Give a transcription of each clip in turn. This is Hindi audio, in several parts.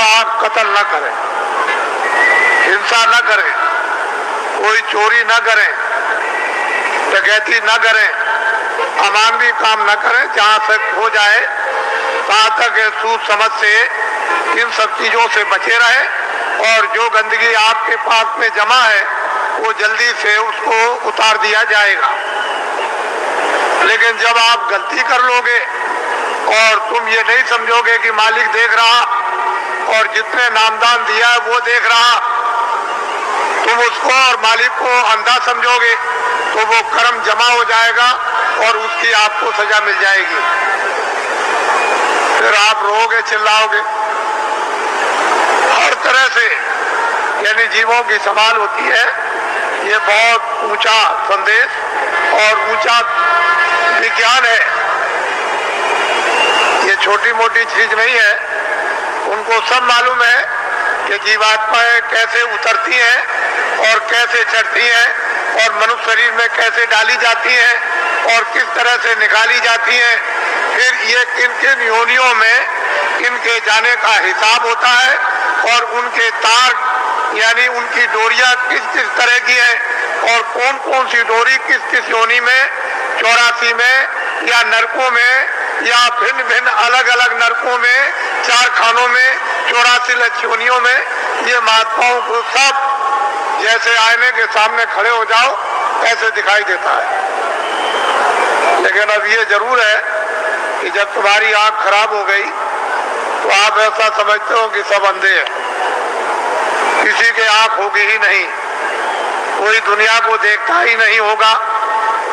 आप कत्ल न करें, हिंसा न करें, कोई चोरी न करें, डकैती न करें, अमानवी काम न करें। जहां तक हो जाए वहां तक सूझ समझ से इन सब चीजों से बचे रहे और जो गंदगी आपके पास में जमा है वो जल्दी से उसको उतार दिया जाएगा। लेकिन जब आप गलती कर लोगे और तुम ये नहीं समझोगे कि मालिक देख रहा और जितने नामदान दिया है वो देख रहा, तुम उसको और मालिक को अंधा समझोगे तो वो कर्म जमा हो जाएगा और उसकी आपको सजा मिल जाएगी। फिर आप रोओगे, चिल्लाओगे। हर तरह से यानी जीवों की संभाल होती है। ये बहुत ऊंचा संदेश और ऊंचा विज्ञान है। ये छोटी मोटी चीज नहीं है। उनको सब मालूम है कि जीवात्माएं कैसे उतरती हैं और कैसे चढ़ती हैं और मनुष्य शरीर में कैसे डाली जाती हैं और किस तरह से निकाली जाती हैं। फिर ये किन किन योनियों में इनके जाने का हिसाब होता है और उनके तार यानी उनकी डोरियां किस किस तरह की है और कौन कौन सी डोरी किस किस योनि में, 84 में या नरकों में या भिन्न भिन्न अलग अलग नरकों में, 4 खानों में, 84 लक्ष्योनियों में, ये महात्माओं को सब जैसे आईने के सामने खड़े हो जाओ ऐसे दिखाई देता है। लेकिन अब ये जरूर है कि जब तुम्हारी आंख खराब हो गई तो आप ऐसा समझते हो कि सब अंधे हैं, किसी के आंख होगी ही नहीं, कोई दुनिया को देखता ही नहीं होगा।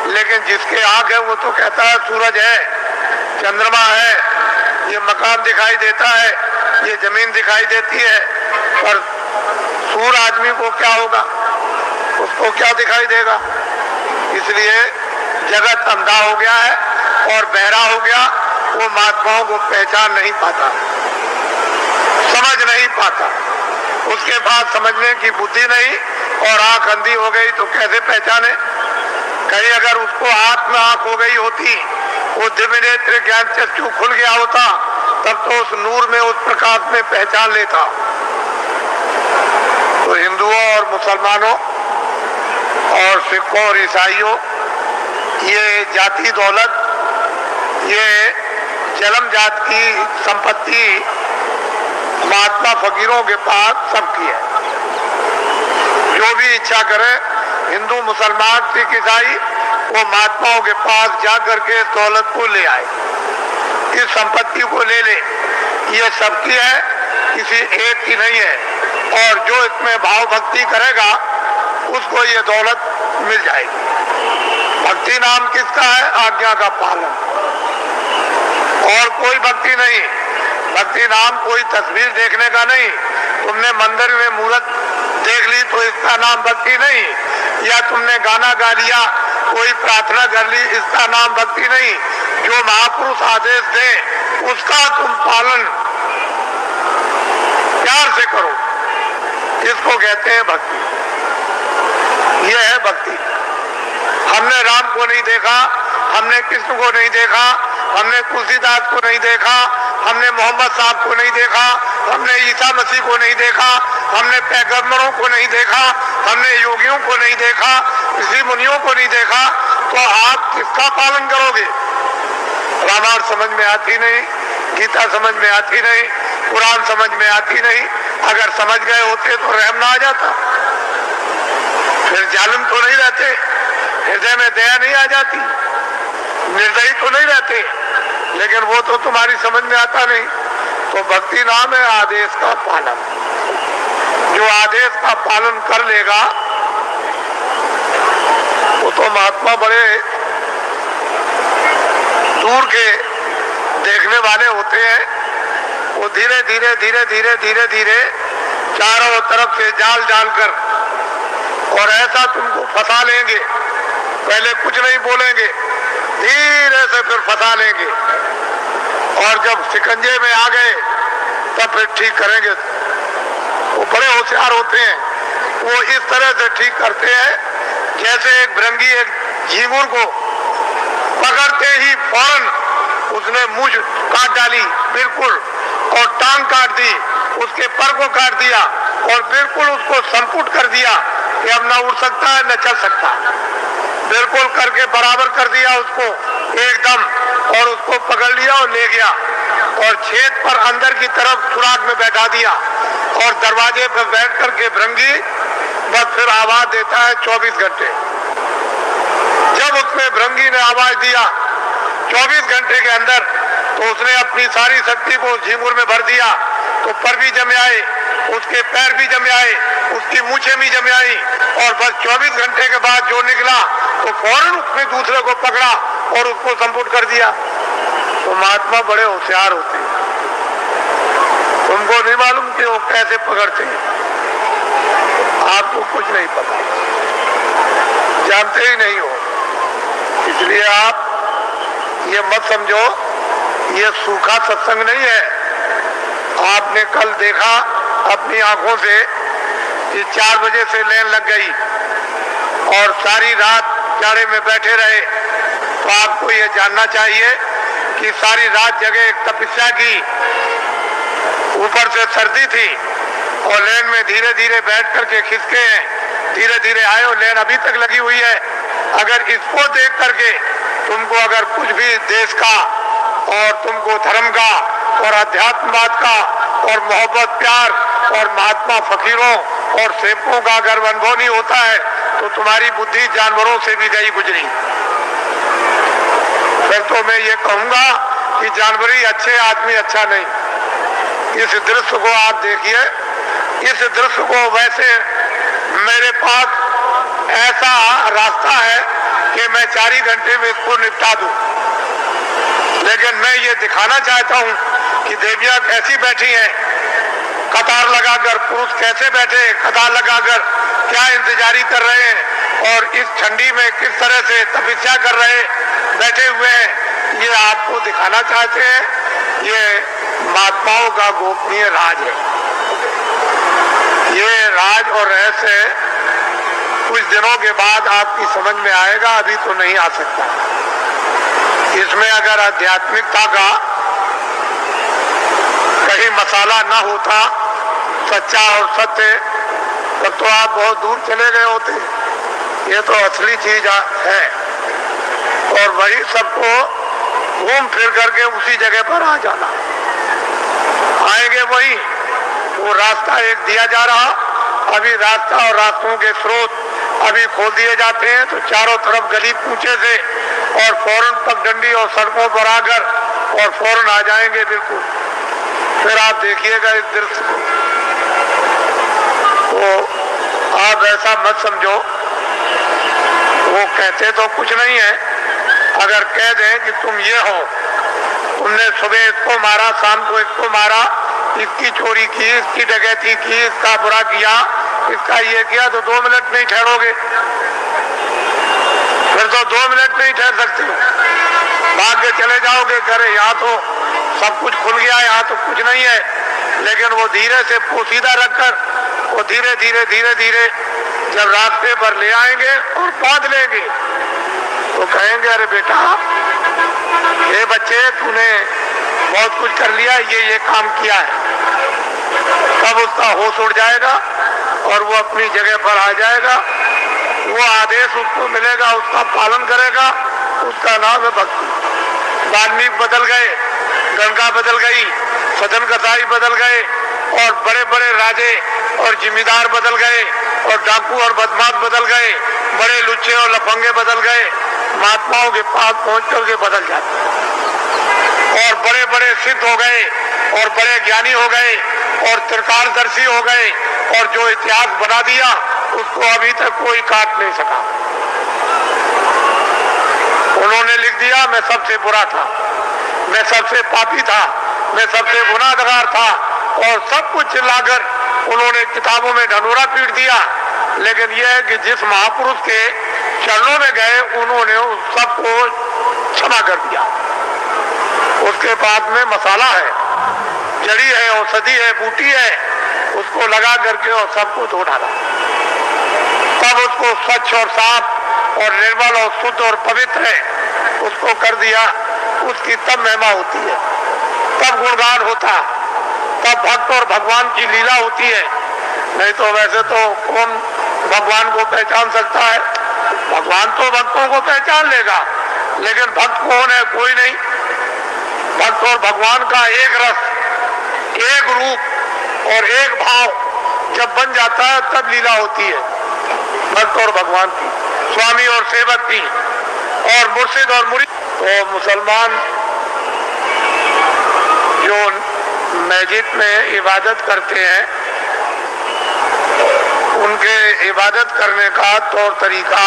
लेकिन जिसके आंख है वो तो कहता है सूरज है, चंद्रमा है, ये मकान दिखाई देता है, ये जमीन दिखाई देती है। पर सूर आदमी को क्या होगा, उसको क्या दिखाई देगा? इसलिए जगत अंधा हो गया है और बहरा हो गया। वो महात्माओं को पहचान नहीं पाता, समझ नहीं पाता। उसके बाद समझने की बुद्धि नहीं और आंख अंधी हो गई तो कैसे पहचाने? कहीं अगर उसको आंख में आंख हो गई होती, वो दिव्य नेत्र ज्ञान चक्षु खुल गया होता, तब तो उस नूर में, उस प्रकाश में पहचान लेता। तो हिंदुओं और मुसलमानों और सिखों और ईसाइयों, ये जाति दौलत, ये जन्म जात की संपत्ति महात्मा फकीरों के पास सबकी है। जो भी इच्छा करे, हिंदू, मुसलमान, सिख, ईसाई, वो महात्माओं के पास जाकर के दौलत को ले आए, इस संपत्ति को ले ले। ये सबकी है, किसी एक की नहीं है। और जो इसमें भाव भक्ति करेगा उसको ये दौलत मिल जाएगी। भक्ति नाम किसका है? आज्ञा का पालन, और कोई भक्ति नहीं। भक्ति नाम कोई तस्वीर देखने का नहीं। तुमने मंदिर में मूर्त देख ली तो इसका नाम भक्ति नहीं, या तुमने गाना गा लिया, कोई प्रार्थना कर ली, इसका नाम भक्ति नहीं। जो महापुरुष आदेश दे उसका तुम पालन प्यार से करो, इसको कहते हैं भक्ति। यह है भक्ति। हमने राम को नहीं देखा, हमने कृष्ण को नहीं देखा, हमने तुलसीदास को नहीं देखा, हमने मोहम्मद साहब को नहीं देखा, हमने ईसा मसीह को नहीं देखा, हमने पैगंबरों को नहीं देखा, हमने योगियों को नहीं देखा, ऋषि मुनियों को नहीं देखा, तो आप किसका पालन करोगे? रामायण समझ में आती नहीं, गीता समझ में आती नहीं, कुरान समझ में आती नहीं। अगर समझ गए होते तो रहम ना आ जाता, फिर जालिम तो नहीं रहते, हृदय में दया नहीं आ जाती, निर्दयी तो नहीं रहते। लेकिन वो तो तुम्हारी समझ में आता नहीं। तो भक्ति नाम है आदेश का पालन। जो आदेश का पालन कर लेगा वो तो महात्मा बड़े दूर के देखने वाले होते हैं। वो धीरे धीरे धीरे धीरे धीरे धीरे चारों तरफ से जाल डाल कर और ऐसा तुमको फंसा लेंगे। पहले कुछ नहीं बोलेंगे, धीरे से फिर फंसा लेंगे, और जब शिकंजे में आ गए तब फिर ठीक करेंगे। वो बड़े होशियार होते हैं। वो इस तरह से ठीक करते हैं जैसे एक भृंगी एक झींगुर को पकड़ते ही फौरन उसने मूंछ काट डाली बिल्कुल, और टांग काट दी। उसके पर को काट दिया और बिल्कुल उसको संपुट कर दिया कि अब न उड़ सकता है न चल सकता, बिल्कुल करके बराबर कर दिया उसको एकदम, और उसको पकड़ लिया और ले गया और छेद पर अंदर की तरफ सुराग में बैठा दिया और दरवाजे पर बैठ करके भृंगी बस फिर आवाज देता है 24 घंटे। जब उसने भृंगी ने आवाज दिया 24 घंटे के अंदर, तो उसने अपनी सारी शक्ति को झींगुर में भर दिया, तो पर भी जमे आए, उसके पैर भी जमे आए, उसकी मूछें भी जमे आई, और बस 24 घंटे के बाद जो निकला तो फौरन उसने दूसरे को पकड़ा और उसको संपुट कर दिया। तो महात्मा बड़े होशियार होते हैं, तुमको नहीं मालूम कि वो कैसे पकड़ते हैं, आपको कुछ नहीं पता, जानते ही नहीं हो। इसलिए आप ये मत समझो ये सूखा सत्संग नहीं है। आपने कल देखा अपनी आंखों से कि 4 बजे से लाइन लग गई और सारी रात जाड़े में बैठे रहे, तो आपको ये जानना चाहिए कि सारी रात जगह एक तपस्या की, ऊपर से सर्दी थी और लेन में धीरे धीरे बैठ करके खिसके हैं, धीरे धीरे आए और लेन अभी तक लगी हुई है। अगर इसको देख करके तुमको अगर कुछ भी देश का और तुमको धर्म का और अध्यात्मवाद का और मोहब्बत प्यार और महात्मा फकीरों और सेवकों का अगर अनुभव नहीं होता है तो तुम्हारी बुद्धि जानवरों से भी गई गुजरी। फिर तो मैं ये कहूंगा कि जानवर ही अच्छे, आदमी अच्छा नहीं। इस दृश्य को आप देखिए, इस दृश्य को वैसे मेरे पास ऐसा रास्ता है कि मैं 4 ही घंटे में इसको निपटा दूं, लेकिन मैं ये दिखाना चाहता हूं कि देवियां कैसी बैठी हैं, कतार लगाकर, पुरुष कैसे बैठे कतार लगाकर क्या इंतजारी कर रहे हैं और इस ठंडी में किस तरह से तपस्या कर रहे बैठे हुए हैं, ये आपको दिखाना चाहते हैं। ये महात्माओं का गोपनीय राज है। ये राज और रहस्य कुछ दिनों के बाद आपकी समझ में आएगा, अभी तो नहीं आ सकता। इसमें अगर आध्यात्मिकता का कहीं मसाला न होता, सच्चा और सत्य, तब तो आप बहुत दूर चले गए होते। ये तो असली चीज है और वही सबको घूम फिर करके उसी जगह पर आ जाना, आएंगे वही। वो रास्ता एक दिया जा रहा, अभी रास्ता और रास्तों के स्रोत अभी खोल दिए जाते हैं, तो चारों तरफ गली पूछे से और फौरन पगडंडी और सड़कों पर आकर और फौरन आ जाएंगे बिल्कुल। फिर आप देखिएगा इस दृश्य को, तो आप ऐसा मत समझो। वो कहते तो कुछ नहीं है, अगर कह दें कि तुम ये हो, तुमने सुबह इसको मारा, शाम को इसको मारा, इसकी चोरी की, इसकी डकैती की, इसका बुरा किया, इसका ये किया, तो 2 मिनट नहीं ठहरोगे। फिर तो 2 मिनट नहीं ठहर सकते हो, भाग के चले जाओगे, करे यहाँ तो सब कुछ खुल गया, यहाँ तो कुछ नहीं है। लेकिन वो धीरे से पोशीदा रखकर वो धीरे धीरे धीरे धीरे जब रास्ते पर ले आएंगे और बांध लेंगे, तो कहेंगे अरे बेटा, ये बच्चे तूने बहुत कुछ कर लिया, ये काम किया है। तब उसका होश उड़ जाएगा और वो अपनी जगह पर आ जाएगा। वो आदेश उसको मिलेगा, उसका पालन करेगा, उसका नाम है भक्ति। वाल्मीकि बदल गए, गंगा बदल गई, सदन कसाई बदल गए और बड़े बड़े राजे और जिम्मेदार बदल गए और डाकू और बदमाश बदल गए, बड़े लुच्चे और लफंगे बदल गए। महात्माओं के पास पहुंच करके बदल जाते और बड़े बड़े सिद्ध हो गए और बड़े ज्ञानी हो गए और त्रिकालदर्शी हो गए और जो इतिहास बना दिया उसको अभी तक कोई काट नहीं सका। उन्होंने लिख दिया मैं सबसे बुरा था, मैं सबसे पापी था, मैं सबसे गुनाहगार था और सब कुछ चिल्लाकर उन्होंने किताबों में ढनूरा पीट दिया। लेकिन यह है कि जिस महापुरुष के चरणों में गए उन्होंने उस सबको क्षमा कर दिया। उसके बाद में मसाला है, जड़ी है, औषधि है, बूटी है, उसको लगा करके और सबको धो डाला। तब उसको स्वच्छ और साफ और निर्मल और शुद्ध और पवित्र है उसको कर दिया। उसकी तब महिमा होती है, तब गुणगान होता। तब भक्त और भगवान की लीला होती है। नहीं तो वैसे तो कौन भगवान को पहचान सकता है? भगवान तो भक्तों को पहचान लेगा, लेकिन भक्त कौन है? कोई नहीं। भक्त और भगवान का एक रस, एक रूप और एक भाव जब बन जाता है तब लीला होती है भक्त और भगवान की, स्वामी और सेवक की, और मुर्शिद और मुरीद। तो मुसलमान जो मस्जिद में इबादत करते हैं, उनके इबादत करने का तौर तरीका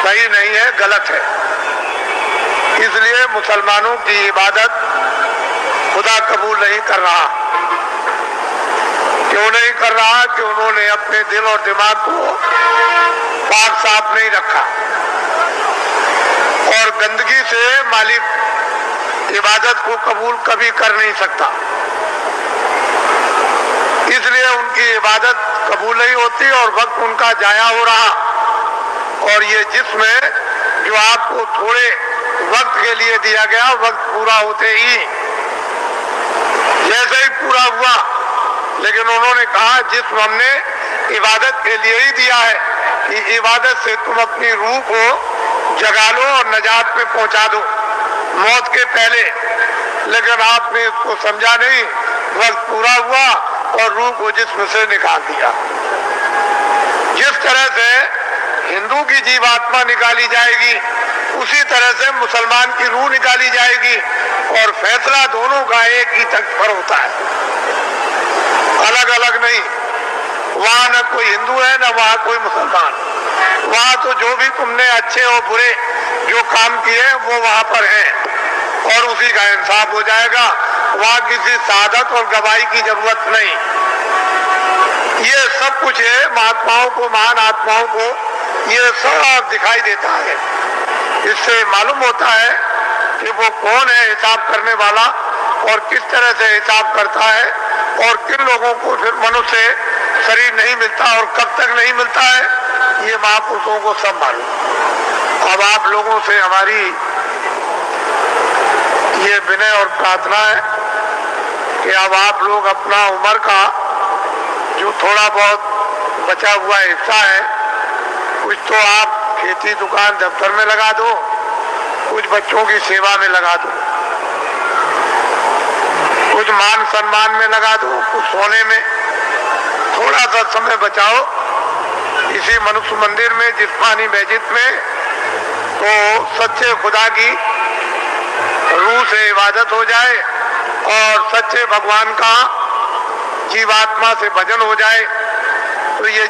सही नहीं है, गलत है। इसलिए मुसलमानों की इबादत खुदा कबूल नहीं कर रहा। क्यों नहीं कर रहा? कि उन्होंने अपने दिल और दिमाग को पाक साफ नहीं रखा, और गंदगी से मालिक इबादत को कबूल कभी कर नहीं सकता। इसलिए उनकी इबादत कबूल नहीं होती और वक्त उनका जाया हो रहा। और ये जिस्म जो आपको थोड़े वक्त के लिए दिया गया, वक्त पूरा होते ही जैसे ही पूरा हुआ, लेकिन उन्होंने कहा जिस्म हमने इबादत के लिए ही दिया है कि इबादत से तुम अपनी रूह को जगा लो और नजात में पहुंचा दो मौत के पहले। लेकिन आपने इसको समझा नहीं, वक्त पूरा हुआ और रूह को जिस्म से निकाल दिया। जिस तरह से हिंदू की जीवात्मा निकाली जाएगी, उसी तरह से मुसलमान की रूह निकाली जाएगी, और फैसला दोनों का एक ही तख्त पर होता है, अलग अलग नहीं। वहां न कोई हिंदू है, न वहां कोई मुसलमान। वहां तो जो भी तुमने अच्छे और बुरे जो काम किए वो वहां पर है, और उसी का इंसाफ हो जाएगा। वहां किसी शहादत और गवाही की जरूरत नहीं। ये सब कुछ है, महात्माओं को, महान आत्माओं को ये सब दिखाई देता है। इससे मालूम होता है कि वो कौन है हिसाब करने वाला, और किस तरह से हिसाब करता है, और किन लोगों को फिर मनुष्य शरीर नहीं मिलता और कब तक नहीं मिलता है, ये महापुरुषों को सब मालूम। अब आप लोगों से हमारी ये विनय और प्रार्थना है कि अब आप लोग अपना उम्र का जो थोड़ा बहुत बचा हुआ हिस्सा है, कुछ तो आप खेती दुकान दफ्तर में लगा दो, कुछ बच्चों की सेवा में लगा दो, कुछ मान सम्मान में लगा दो, कुछ सोने में। थोड़ा सा समय बचाओ इसी मनुष्य मंदिर में, जिस्मानी मस्जिद में, तो सच्चे खुदा की रूह से इबादत हो जाए और सच्चे भगवान का जीवात्मा से भजन हो जाए। तो ये